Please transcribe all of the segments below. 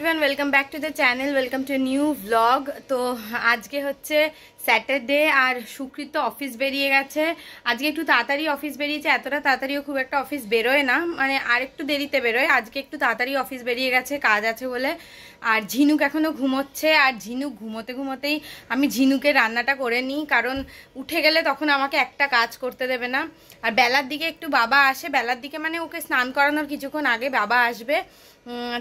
Everyone welcome back to the channel welcome to new vlog. तो आज के হচ্ছে স্যাটারডে আর শুক্রিত অফিস বেরিয়ে গেছে। আজকে একটু তাড়াতাড়ি অফিস বেরিয়েছে, এতটা তাড়াতাড়িও খুব একটা অফিস বেরোয় না, মানে আর একটু দেরিতে বেরোয়। আজকে একটু তাড়াতাড়ি অফিস বেরিয়ে গেছে, কাজ আছে বলে। আর ঝিনুক এখনো ঘুমোচ্ছে, আর ঝিনুক ঘুমোতে ঘুমোতেই আমি ঝিনুকের রান্নাটা করে নিই, কারণ উঠে গেলে তখন আমাকে একটা কাজ করতে দেবে না। আর বেলার দিকে একটু বাবা আসে, বেলার দিকে মানে ওকে স্নান করানোর কিছুক্ষণ আগে বাবা আসবে,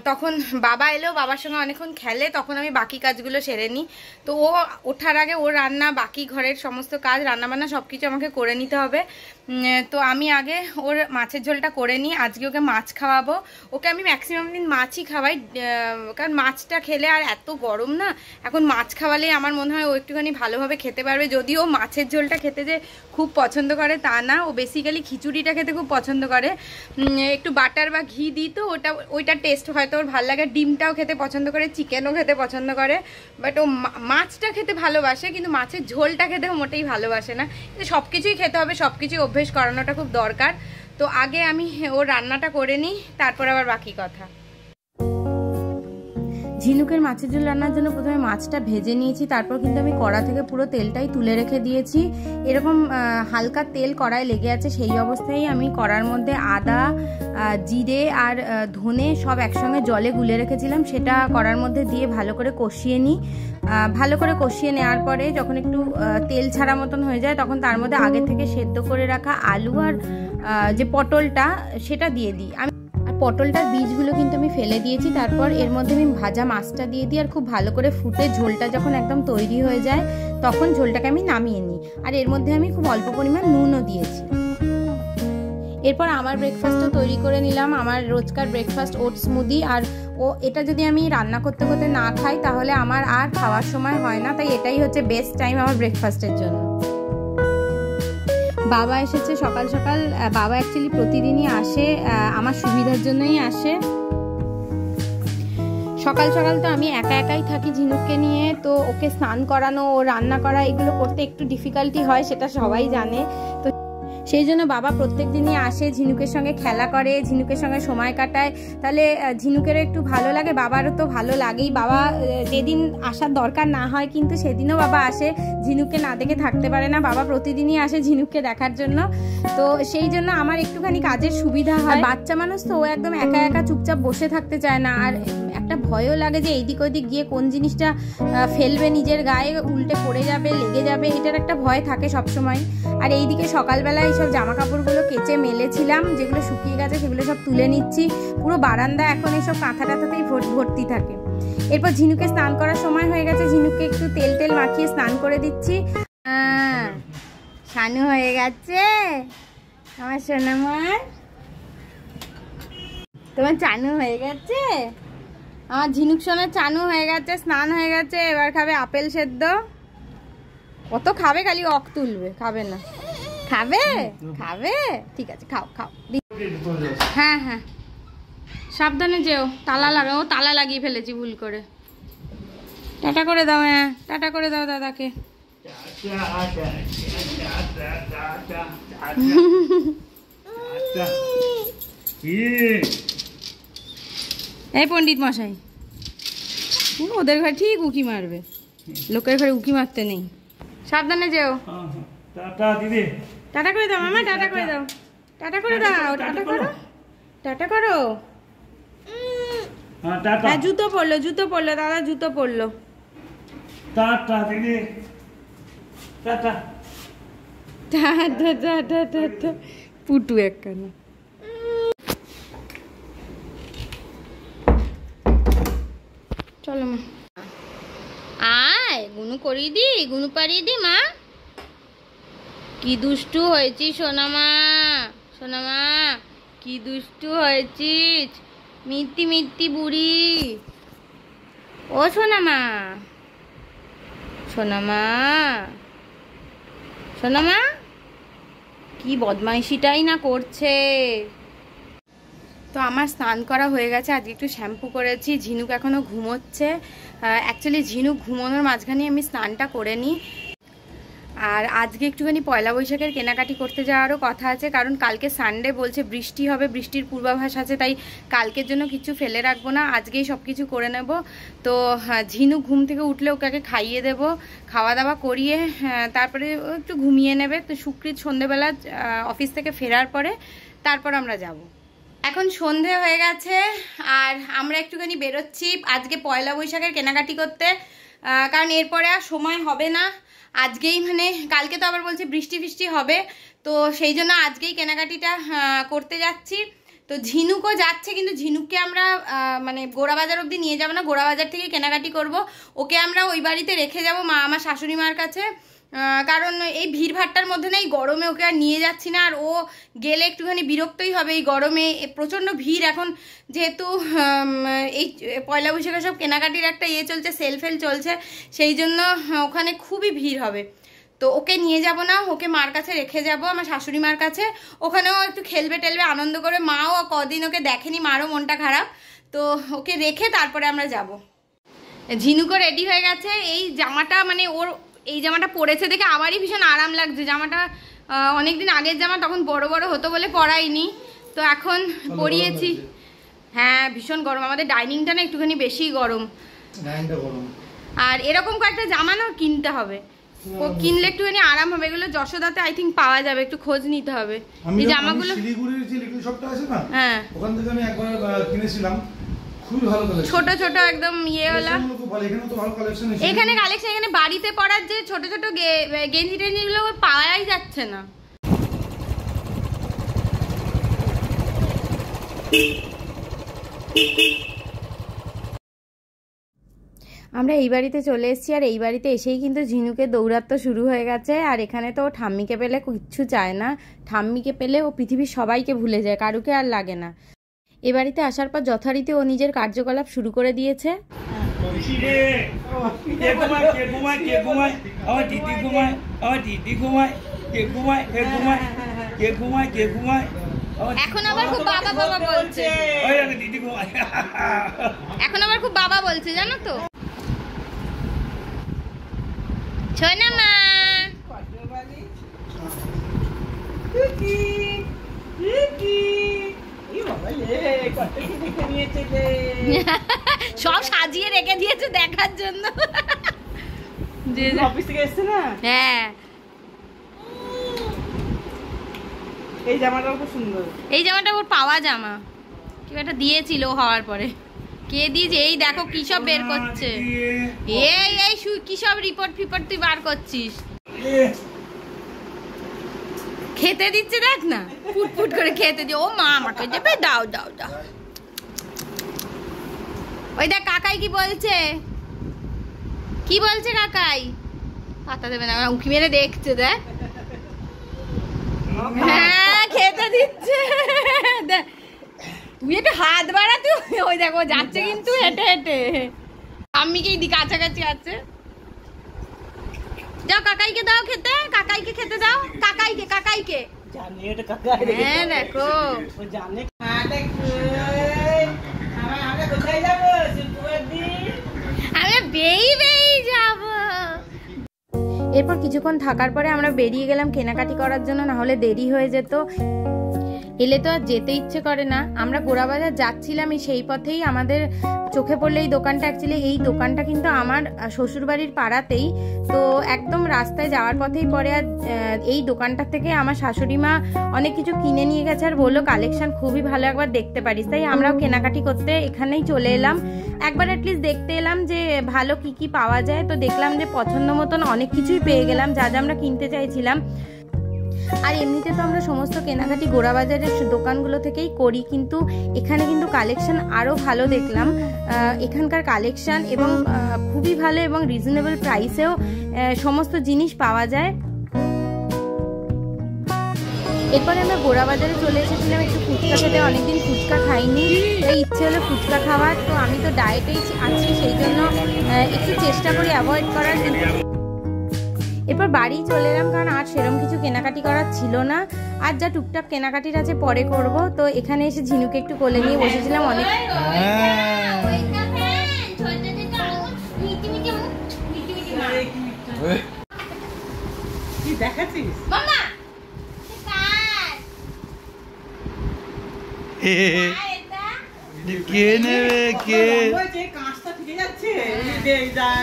তখন বাবা এলেও বাবার সঙ্গে অনেকক্ষণ খেলে, তখন আমি বাকি কাজগুলো সেরে নিই। তো ও ওঠার আগে ওর রান্না, বাকি ঘরের সমস্ত কাজ, রান্নাবান্না সব কিছু আমাকে করে নিতে হবে। তো আমি আগে ওর মাছের ঝোলটা করে নিই। আজকে ওকে মাছ খাওয়াবো, ওকে আমি ম্যাক্সিমাম দিন মাছই খাওয়াই, কারণ মাছটা খেলে আর এত গরম না, এখন মাছ খাওয়ালেই আমার মনে হয় ও একটুখানি ভালোভাবে খেতে পারবে। যদিও মাছের ঝোলটা খেতে যে খুব পছন্দ করে তা না, ও বেসিক্যালি খিচুড়িটা খেতে খুব পছন্দ করে। একটু বাটার বা ঘি দিই তো ওইটা টেস্ট হয়তো ওর ভালো লাগে। ডিমটাও খেতে পছন্দ করে, চিকেনও খেতে পছন্দ করে, বাট ও মাছটা খেতে ভালোবাসে, কিন্তু মাছের ঝোলটা খেতে মোটেই ভালোবাসে না। কিন্তু সব কিছুই খেতে হবে, সব কিছুই অভ্যেস করানোটা খুব দরকার। তো আগে আমি ওর রান্নাটা করে নিই, তারপর আবার বাকি কথা। ঝিনুকের মাছের ঝোল রান্নার জন্য প্রথমে মাছটা ভেজে নিয়েছি, তারপর কিন্তু আমি কড়া থেকে পুরো তেলটাই তুলে রেখে দিয়েছি। এরকম হালকা তেল কড়ায় লেগে আছে, সেই অবস্থায় আমি কড়ার মধ্যে আদা, জিরে আর ধনে সব একসঙ্গে জলে গুলে রেখেছিলাম, সেটা কড়ার মধ্যে দিয়ে ভালো করে কষিয়ে নিই। ভালো করে কষিয়ে নেওয়ার পরে যখন একটু তেল ছাড়া মতন হয়ে যায়, তখন তার মধ্যে আগে থেকে সেদ্ধ করে রাখা আলু আর যে পটলটা সেটা দিয়ে দিই। আমি পটলটার বীজগুলো কিন্তু আমি ফেলে দিয়েছি। তারপর এর মধ্যে আমি ভাজা মাছটা দিয়ে দিই, আর খুব ভালো করে ফুটে ঝোলটা যখন একদম তৈরি হয়ে যায়, তখন ঝোলটাকে আমি নামিয়ে নিই। আর এর মধ্যে আমি খুব অল্প পরিমাণ নুনও দিয়েছি। এরপর আমার ব্রেকফাস্টও তৈরি করে নিলাম, আমার রোজকার ব্রেকফাস্ট ওটস স্মুদি। আর এটা যদি আমি রান্না করতে করতে না খাই, তাহলে আমার আর খাওয়ার সময় হয় না, তাই এটাই হচ্ছে বেস্ট টাইম আমার ব্রেকফাস্টের জন্য। বাবা এসেছে সকাল সকাল। বাবা অ্যাকচুয়ালি প্রতিদিনই আসে, আমার সুবিধার জন্যই আসে। সকাল সকাল তো আমি একা একাই থাকি ঝিনুককে নিয়ে, তো ওকে স্নান করানো, ও রান্না করা, এগুলো করতে একটু ডিফিকাল্টি হয়, সেটা সবাই জানে। তো সেই জন্য বাবা প্রত্যেক দিনই আসে, ঝিনুকের সঙ্গে খেলা করে, ঝিনুকের সঙ্গে সময় কাটায়, তাহলে ঝিনুকেরও একটু ভালো লাগে, বাবারও তো ভালো লাগেই। বাবা যেদিন আসার দরকার না হয়, কিন্তু সেদিনও বাবা আসে, ঝিনুককে না দেখে থাকতে পারে না। বাবা প্রতিদিনই আসে ঝিনুককে দেখার জন্য, তো সেই জন্য আমার একটুখানি কাজের সুবিধা হয়। বাচ্চা মানুষ তো, ও একদম একা একা চুপচাপ বসে থাকতে চায় না, আর একটা ভয়ও লাগে যে এইদিক ওইদিক গিয়ে কোন জিনিসটা ফেলবে নিজের গায়ে, উল্টে পড়ে যাবে, লেগে যাবে, এটার একটা ভয় থাকে সবসময়। আর এইদিকে সকালবেলায় এইসব জামা কাপড়গুলো কেচে মেলেছিলাম, যেগুলো শুকিয়ে গেছে সেগুলো সব তুলে নিচ্ছি। পুরো বারান্দা এখন এইসব কাঁথা টাথাতেই ভর্তি থাকে। এরপর ঝিনুকে স্নান করার সময় হয়ে গেছে, ঝিনুককে একটু তেল টেল মাখিয়ে স্নান করে দিচ্ছি। শানু হয়ে গেছে আমার সোনামার, তোমার চানু হয়ে গেছে, আমার ঝিনুক সোনার চানু হয়ে গেছে, স্নান হয়ে গেছে। এবার খাবে আপেল সেদ্ধ। কত খাবে, খালি অক তুলবে, খাবে না। খাবে খাবে, ঠিক আছে, খাও খাও। হ্যাঁ হ্যাঁ, সাবধানে যেও, তালা লাগাও, তালা লাগিয়ে ফেলেছি ভুল করে। টাটা করে দাও, হ্যাঁ টাটা করে দাও দাদাকে। এই পণ্ডিত মশাই, ওদের ঘরে ঠিক উকি মারবে, লোকের ঘরে উকি মারতে নেই। সাবধানে যেও। টাটা দিদি, টাটা করে দাও মামা, টাটা করে দাও, টাটা করে দাও, টাটা করো, টাটা করো। হ্যাঁ জুতো পরলো, জুতো পরলো দাদা, জুতো পরলো। টাটা দিদি, tata tata tata tata. Putu একখানা। চলো মা, আয় গুনু করিয়ে দি, গুনু পারিয়ে দি মা। কি দুষ্টু হয়েছিস সোনামা, সোনামা কি দুষ্টু হয়েছিস, মিথ্যি মিথ্যি বুড়ি। ও সোনামা, সোনামা, সোনামা কি বদমাইশিটাই না করছে। তো আমার স্নান করা হয়ে গেছে, আজকে একটু শ্যাম্পু করেছি। ঝিনুক এখনও ঘুমোচ্ছে, অ্যাকচুয়ালি ঝিনুক ঘুমোনোর মাঝখানে আমি স্নানটা করে নিই। আর আজকে একটুখানি পয়লা বৈশাখের কেনাকাটি করতে যাওয়ারও কথা আছে, কারণ কালকে সানডে বলছে বৃষ্টি হবে, বৃষ্টির পূর্বাভাস আছে, তাই কালকের জন্য কিছু ফেলে রাখবো না, আজকেই সব কিছু করে নেব। তো ঝিনু ঘুম থেকে উঠলে ওকে খাইয়ে দেব, খাওয়া দাওয়া করিয়ে তারপরে একটু ঘুমিয়ে নেবে। তো সুকৃত সন্ধেবেলা অফিস থেকে ফেরার পরে তারপর আমরা যাব। এখন সন্ধে হয়ে গেছে আর আমরা একটুখানি বেরোচ্ছি আজকে পয়লা বৈশাখের কেনাকাটি করতে, কারণ এরপরে আর সময় হবে না। আজকেই মানে কালকে তো আবার বলছে বৃষ্টি ফিষ্টি হবে, তো সেই জন্য আজকেই কেনাকাটিটা করতে যাচ্ছি। তো ঝিনুকও যাচ্ছে, কিন্তু ঝিনুককে আমরা মানে গোড়াবাজার অবধি নিয়ে যাবো না, গোড়াবাজার থেকে কেনাকাটি করব। ওকে আমরা ওই বাড়িতে রেখে যাব মা আমার শাশুড়ি মার কাছে, কারণ এই ভিড়ভাট্টার মধ্যে না এই গরমে ওকে আর নিয়ে যাচ্ছি না, আর ও গেলে একটুখানি বিরক্তই হবে এই গরমে, প্রচণ্ড ভিড়। এখন যেহেতু এই পয়লা বৈশাখে সব কেনাকাটির একটা চলছে, সেল চলছে, সেই জন্য ওখানে খুবই ভিড় হবে। তো ওকে নিয়ে যাব না, ওকে মার কাছে রেখে যাব আমার শাশুড়ি মার কাছে, ওখানেও একটু খেলবে টেলবে আনন্দ করে। মাও কদিন ওকে দেখেনি, মারও মনটা খারাপ, তো ওকে রেখে তারপরে আমরা যাব। ঝিনুকও রেডি হয়ে গেছে, এই জামাটা মানে ওর এই জামাটা পরেছে দেখে আমারই ভীষণ আরাম লাগছে। জামাটা অনেকদিন আগের জামা, তখন বড় বড় হতো বলে পরাইনি, তো এখন পরিয়েছি। হ্যাঁ ভীষণ গরম, আমাদের ডাইনিংটা না একটুখানি বেশি গরম, আর এরকম কয়েকটা জামা না কিনতে হবে, ও কিনলে একটুখানি আরাম হবে। এগুলো যশোদাতে আই থিঙ্ক পাওয়া যাবে, একটু খোঁজ নিতে হবে এই জামাগুলো। শিলিগুড়ির যে লিটল শপটা আছে না, হ্যাঁ ওখান থেকে আমি একবার কিনেছিলাম, খুবই ভালো কালেকশন, ছোট ছোট একদম ইয়েওয়ালা। এখানে কালেকশন, এখানে বাড়িতে পরার যে ছোট ছোট গেঞ্জি টেঞ্জি গুলো পাওয়াই যাচ্ছে না। আমরা এই বাড়িতে চলে এসেছি, আর এই বাড়িতে এসেই কিন্তু ঝিনুকে দৌড়াত্ম শুরু হয়ে গেছে। আর এখানে তো ও ঠাম্মিকে পেলে কিচ্ছু চায় না, ঠাম্মিকে পেলে ও পৃথিবীর সবাইকে ভুলে যায়, কারুকে আর লাগে না। এ বাড়িতে আসার পর যথারীতি ও নিজের কার্যকলাপ শুরু করে দিয়েছে। এখন আবার খুব বাবা বাবা বলছে, এখন আবার খুব বাবা বলছে, জানো তো ছোনা মা। সব সাজিয়ে রেখে দিয়েছে দেখার জন্য, অফিস থেকে এসছে না। হ্যাঁ এই জামাটাও খুব সুন্দর, এই জামাটা ওর পাওয়া জামা, কেউ একটা দিয়েছিল হওয়ার পরে। কে দিয়েছে? এই দেখো কি সব বের করছে, এই এই কি সব রিপোর্ট ফিপোর্ট তুই বার করছিস। খেতে দিচ্ছে দেখ না, ফুটফুট করে খেতে দিয়ে। ও মা আমাকে দেবে, দাও দাও দাও। ওই দেখ কাকাই কি বলছে, কি বলছে কাকাই, পাতা দেবে না, উঁকি মেরে দেখছে দেখ। হ্যাঁ খেতে দিচ্ছে, তুই একটু হাত বাড়া তুই। ওই দেখো যাচ্ছে কিন্তু হেঁটে হেঁটে, আম্মিকেই দি কাছাকাছি আছে। যাও কাকাইকে দাও খেতে, কাকাইকে খেতে দাও, কাকাইকে কাকাইকে। হ্যাঁ দেখো আমি বেই বেই যাব। এরপর কিছুক্ষণ থাকার পরে আমরা বেরিয়ে গেলাম কেনাকাটি করার জন্য, না হলে দেরি হয়ে যেত। এলে তো আর যেতে ইচ্ছে করে না। আমরা গোড়াবাজার যাচ্ছিলাম, সেই পথেই আমাদের চোখে পড়লে এই দোকানটা। অ্যাকচুয়ালি এই দোকানটা কিন্তু আমার শ্বশুরবাড়ির পাড়াতেই, তো একদম রাস্তায় যাওয়ার পথেই পড়ে। আর এই দোকানটা থেকে আমার শাশুড়ি মা অনেক কিছু কিনে নিয়ে গেছে, আর বললো কালেকশন খুবই ভালো, একবার দেখতে পারিস। তাই আমরাও কেনাকাটি করতে এখানেই চলে এলাম, একবার অ্যাটলিস্ট দেখতে এলাম যে ভালো কি কি পাওয়া যায়। তো দেখলাম যে পছন্দ মতন অনেক কিছুই পেয়ে গেলাম, যা যা আমরা কিনতে চাইছিলাম। আর এমনিতে তো আমরা সমস্ত কেনাকাটি গোড়াবাজারের দোকানগুলো থেকেই করি, কিন্তু এখানে কিন্তু কালেকশন আরও ভালো দেখলাম। এখানকার কালেকশন এবং খুবই ভালো এবং রিজনেবল প্রাইসেও সমস্ত জিনিস পাওয়া যায়। এরপরে আমরা গোড়াবাজারে চলে এসেছিলাম একটু ফুচকা খেতে, অনেকদিন ফুচকা খাইনি, তাই ইচ্ছে হলো ফুচকা খাওয়ার। তো আমি তো ডায়েটেই আছি, সেই জন্য একটু চেষ্টা করি অ্যাভয়েড করার। এরপর বাড়ি চলে এলাম, কারণ আর সেরকম কিছু কেনাকাটি করার ছিল না, আর যা টুকটাক কেনাকাটির আছে পরে করব। তো এখানে এসে ঝিনুকে একটু কোলে নিয়ে বসেছিলাম অনেক। কি দেখাচ্ছিস মামা কে নেবে কে কাঁচটা ঠিক যাচ্ছে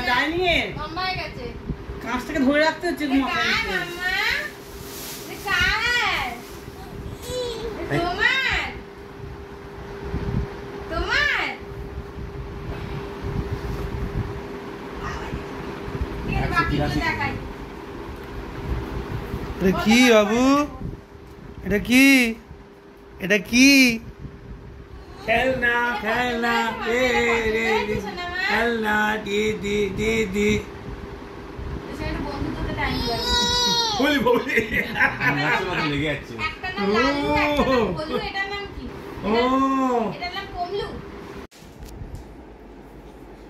ডাইনিং এর কাঁচটাকে ধরে রাখতে হচ্ছে এটা কি বাবু এটা কি এটা কি খেলনা খেলনা খেলনা দি দি দি দি বলি বলি লেগে যাচ্ছে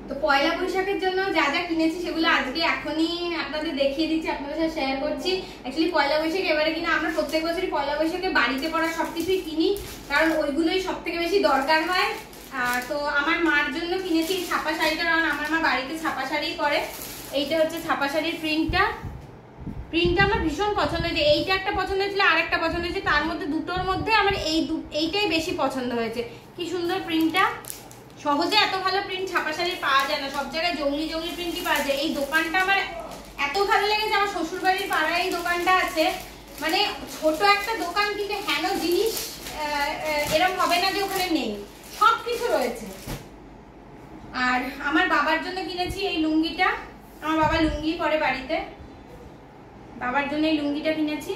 তো পয়লা বৈশাখের জন্য যা যা কিনেছি সেগুলো আজকে এখনই আপনাদের দেখিয়ে দিচ্ছি, আপনাদের সাথে শেয়ার করছি। অ্যাকচুয়ালি পয়লা বৈশাখ এবারে কিনা আমরা প্রত্যেক বছরই পয়লা বৈশাখে বাড়িতে পড়া সবকিছুই কিনি, কারণ ওইগুলোই সব থেকে বেশি দরকার হয়। তো আমার মার জন্য কিনেছি ছাপা শাড়িটা, কারণ আমার মা বাড়িতে ছাপা শাড়ি করে। এইটা হচ্ছে ছাপা শাড়ির প্রিন্টটা আমার ভীষণ পছন্দ হয়েছে। এইটা একটা পছন্দ হয়েছিল, আর একটা পছন্দ হয়েছে, তার মধ্যে দুটোর মধ্যে আমার এইটাই বেশি পছন্দ হয়েছে। কি সুন্দর প্রিন্টটা, সহজে এত ভালো প্রিন্ট ছাপা শাড়ি পাওয়া যায় না, সব জায়গায় জঙ্গলি জঙ্গলি প্রিন্টই পাওয়া যায়। এই দোকানটা আমার এত ভালো লেগেছে, আমার শ্বশুরবাড়ির পাড়ায় এই দোকানটা আছে। মানে ছোট একটা দোকান, কিন্তু হেন জিনিস এরকম হবে না যে ওখানে নেই, সব কিছু রয়েছে। আর আমার বাবার জন্য কিনেছি এই লুঙ্গিটা, আমার বাবা লুঙ্গি পরে বাড়িতে, বাবার জন্য এই লুঙ্গিটা কিনেছি,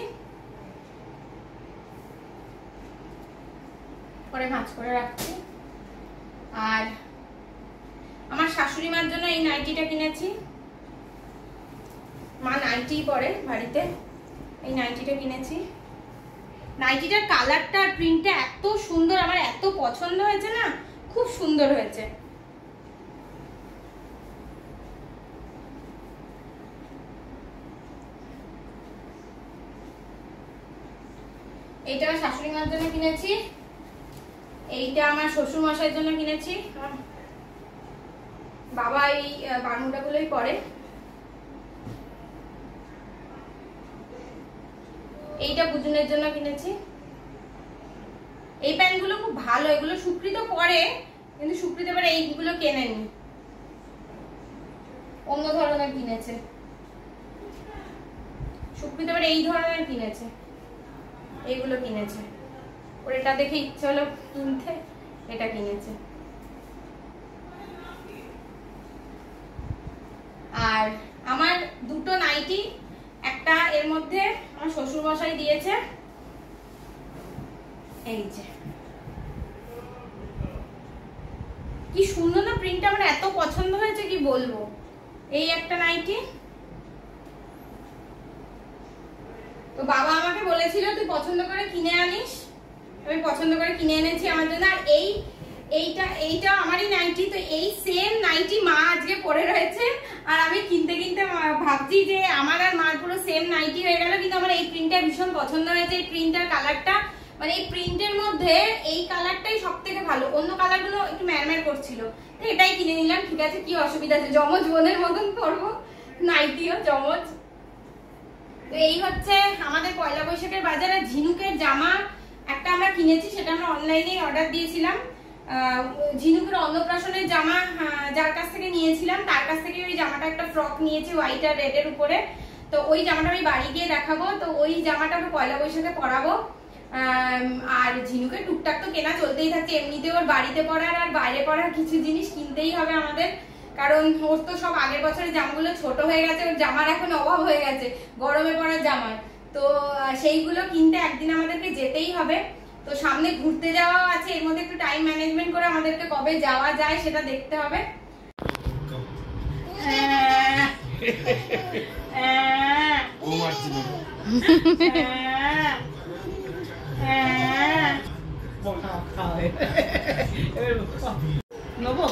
পরে ভাঁজ করে রাখছি। আর আমার শাশুড়ি মার জন্য এই নাইটিটা কিনেছি, মা নাইটি পরে বাড়িতে, এই নাইটিটা কিনেছি। নাইটিটার কালারটা আর প্রিন্টটা এত সুন্দর, আমার এত পছন্দ হয়েছে না, খুব সুন্দর হয়েছে। এইটা আমার শাশুড়ি মার জন্য কিনেছি, এইটা আমার শ্বশুর মশাইয়ের জন্য কিনেছি। বাবা এই বারমুডা গুলোই পরে। এইটা বুজুনের জন্য কিনেছি। এই প্যান্ট গুলো খুব ভালো, এগুলো সুকৃত পরে, কিন্তু সুকৃত এবার এইগুলো কেনেনি, অন্য ধরনের কিনেছে। সুকৃত এবার এই ধরনের কিনেছে, এইগুলো কিনেছে। ওর এটা দেখে ইচ্ছে হলো কিনতে, এটা কিনেছে। আর আমার দুটো নাইটি, একটা এর মধ্যে আমার শ্বশুর মশাই দিয়েছে, এই যে কি সুন্দর না প্রিন্টটা, আমার এত পছন্দ হয়েছে কি বলবো। এই একটা নাইটি, তো বাবা আমাকে বলেছিল তুই পছন্দ করে কিনে আনিস, আমি পছন্দ করে কিনে এনেছি আমার জন্য। আর এইটা আমারই নাইটি, তো এই সেম নাইটি মা আজকে পরে রয়েছে, আর আমি কিনতে কিনতে ভাবছি যে আমার আর মার পুরো সেম নাইটি হয়ে গেল। কিন্তু আমার এই প্রিন্টটা ভীষণ পছন্দ হয়েছে, এই প্রিন্টার কালারটা, মানে এই প্রিন্টের মধ্যে এই কালারটাই সব থেকে ভালো, অন্য কালারগুলো একটু ম্যারম্যার করছিল, তো এটাই কিনে নিলাম। ঠিক আছে, কি অসুবিধা আছে, জমজ বোনের মতন করবো, নাইটিও জমজ। তো এই হচ্ছে আমাদের পয়লা বৈশাখের বাজারে। ঝিনুকের জামা একটা আমরা কিনেছি, সেটা আমরা অনলাইনে অর্ডার দিয়েছিলাম। ঝিনুকের অন্নপ্রাশনের জামা যার কাছ থেকে নিয়েছিলাম, তার কাছ থেকে ওই জামাটা একটা ফ্রক নিয়েছি হোয়াইট আর রেড এর উপরে। তো ওই জামাটা আমি বাড়ি গিয়ে দেখাবো, তো ওই জামাটা আমি পয়লা বৈশাখে পরাবো। আর ঝিনুকের টুকটাক তো কেনা চলতেই থাকছে, এমনিতে ওর বাড়িতে পরার আর বাইরে পরার কিছু জিনিস কিনতেই হবে আমাদের, কারণ ওর তো সব আগের বছরের জামাগুলো ছোট হয়ে গেছে, ওর জামার এখন অভাব হয়ে গেছে গরমে পরার জামার, তো সেইগুলো কিনতে একদিন আমাদেরকে যেতেই হবে। তো সামনে ঘুরতে যাওয়া আছে, এর মধ্যে একটু টাইম ম্যানেজমেন্ট করে আমাদেরকে কবে যাওয়া যায় সেটা দেখতে হবে।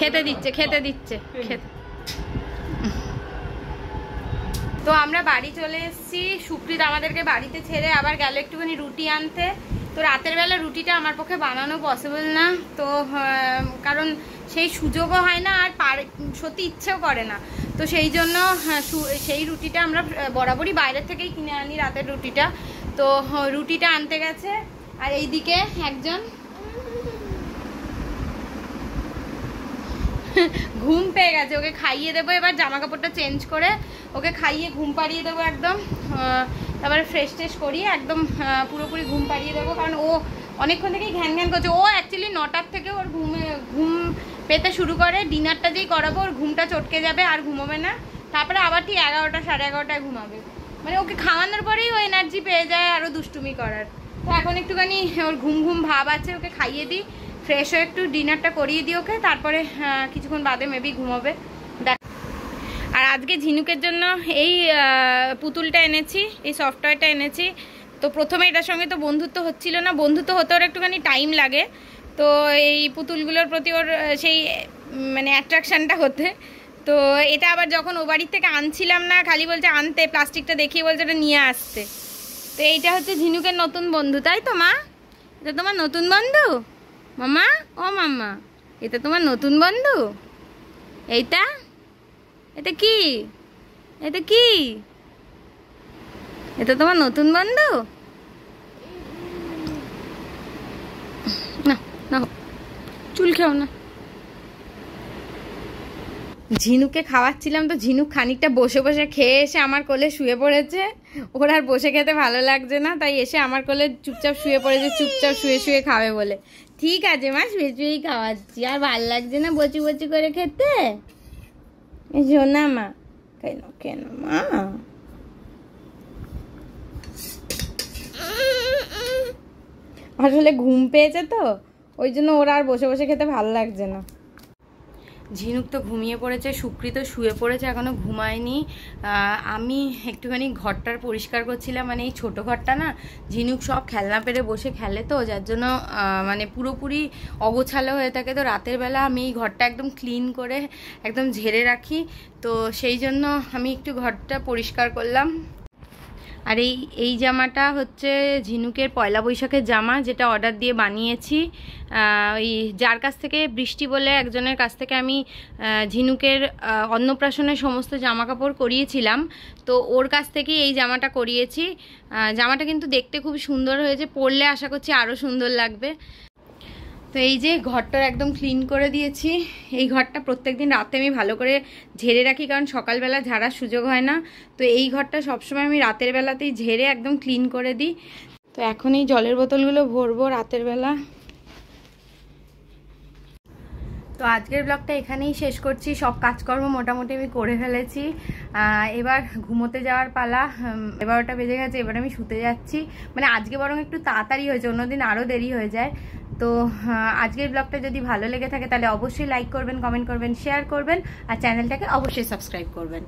খেতে দিচ্ছে খেতে। তো আমরা বাড়ি চলে এসেছি, সুপ্রিত আমাদেরকে বাড়িতে ছেড়ে আবার গেল একটুখানি রুটি আনতে। তো রাতের বেলা রুটিটা আমার পক্ষে বানানো পসিবল না, তো কারণ সেই সুযোগও হয় না, আর সত্যি ইচ্ছেও করে না। তো সেই জন্য সেই রুটিটা আমরা বরাবরই বাইরের থেকেই কিনে আনি, রাতের রুটিটা। তো রুটিটা আনতে গেছে। আর এইদিকে একজন ঘুম পেয়ে গেছে, ওকে খাইয়ে দেবো এবার, জামা কাপড়টা চেঞ্জ করে ওকে খাইয়ে ঘুম পাড়িয়ে দেবো একদম। তারপরে ফ্রেশ ট্রেশ করিয়ে একদম পুরোপুরি ঘুম পাড়িয়ে দেবো, কারণ ও অনেকক্ষণ থেকেই ঘ্যান ঘ্যান করছে। ও অ্যাকচুয়ালি 9টার থেকে ওর ঘুম পেতে শুরু করে। ডিনারটা যেই করাবো ওর ঘুমটা চটকে যাবে, আর ঘুমোবে না। তারপরে আবার ঠিক 11টা সাড়ে 11টায় ঘুমাবে। মানে ওকে খাওয়ানোর পরেই ও এনার্জি পেয়ে যায় আরও দুষ্টুমি করার। তো এখন একটুখানি ওর ঘুম ঘুম ভাব আছে, ওকে খাইয়ে দিই, ফ্রেশ হয়ে একটু ডিনারটা করিয়ে দিই ওকে, তারপরে কিছুক্ষণ বাদে মেবি ঘুমোবে। দেখ, আর আজকে ঝিনুকের জন্য এই পুতুলটা এনেছি, এই সফটওয়্যারটা এনেছি। তো প্রথমে এটার সঙ্গে তো বন্ধুত্ব হচ্ছিল না, বন্ধুত্ব হতে ওর একটুখানি টাইম লাগে। তো এই পুতুলগুলোর প্রতি ওর সেই মানে অ্যাট্রাকশানটা হতে। তো এটা আবার যখন ও বাড়ির থেকে আনছিলাম না, খালি বলছে আনতে, প্লাস্টিকটা দেখিয়ে বলছে ওটা নিয়ে আসতে। তো এইটা হচ্ছে ঝিনুকের নতুন বন্ধু, তাই তো মা? এটা তোমার নতুন বন্ধু মামা? ও মাম্মা, এটা তোমার নতুন বন্ধু? এইটা এটা কি? এটা কি? এটা তোমার নতুন বন্ধু? না না, চুল খেও না। ঝিনুকে খাওয়াচ্ছিলাম, তো ঝিনুক খানিকটা বসে বসে খেয়ে এসে আমার কোলে শুয়ে পড়েছে। ওর আর বসে খেতে ভালো লাগছে না, তাই এসে আমার কোলে চুপচাপ শুয়ে পড়েছে, চুপচাপ শুয়ে শুয়ে খাবে বলে। ঠিক আছে মা, শুয়ে শুয়েই খাওয়াচ্ছি। আর ভালো লাগছে না বচি বচি করে খেতে? শোনা মা, কেন কেন মা? আসলে ঘুম পেয়েছে তো, ওই জন্য ওরা আর বসে বসে খেতে ভালো লাগছে না। ঝিনুক তো ঘুমিয়ে পড়েছে, সুকৃত শুয়ে পড়েছে, এখনও ঘুমায়নি। আমি একটুখানি ঘরটার পরিষ্কার করছিলাম, মানে এই ছোটো ঘরটা না, ঝিনুক সব খেলনা পেরে বসে খেলে, তো যার জন্য মানে পুরোপুরি অগোছালো হয়ে থাকে। তো রাতের বেলা আমি এই ঘরটা একদম ক্লিন করে একদম ঝেড়ে রাখি, তো সেই জন্য আমি একটু ঘরটা পরিষ্কার করলাম। আর এই জামাটা হচ্ছে ঝিনুকের পয়লা বৈশাখের জামা, যেটা অর্ডার দিয়ে বানিয়েছি। ওই যার কাছ থেকে, বৃষ্টি বলে একজনের কাছ থেকে আমি ঝিনুকের অন্নপ্রাশনের সমস্ত জামা কাপড় করিয়েছিলাম, তো ওর কাছ থেকেই এই জামাটা করিয়েছি। জামাটা কিন্তু দেখতে খুব সুন্দর হয়েছে, পরলে আশা করছি আরও সুন্দর লাগবে। তো এই যে ঘরটা একদম ক্লিন করে দিয়েছি। এই ঘরটা প্রত্যেকদিন রাতে আমি ভালো করে ঝেড়ে রাখি, কারণ সকালবেলা ঝাড়ার সুযোগ হয় না। তো এই ঘরটা সবসময় আমি রাতের বেলাতেই ঝেড়ে একদম ক্লিন করে দিই। তো এখন এই জলের বোতলগুলো ভরবো রাতের বেলা। তো আজকের ব্লগটা এখানেই শেষ করছি। সব কাজকর্ম মোটামুটি আমি করে ফেলেছি। এবার ঘুমোতে যাওয়ার পালা। 11টা বেজে গেছে, এবার আমি শুতে যাচ্ছি। মানে আজকে বরং একটু তাড়াতাড়ি হয়েছে, অন্যদিন আরও দেরি হয়ে যায়। তো আজকের ব্লগটা যদি ভালো লেগে থাকে তাহলে অবশ্যই লাইক করবেন, কমেন্ট করবেন, শেয়ার করবেন, আর চ্যানেলটাকে অবশ্যই সাবস্ক্রাইব করবেন।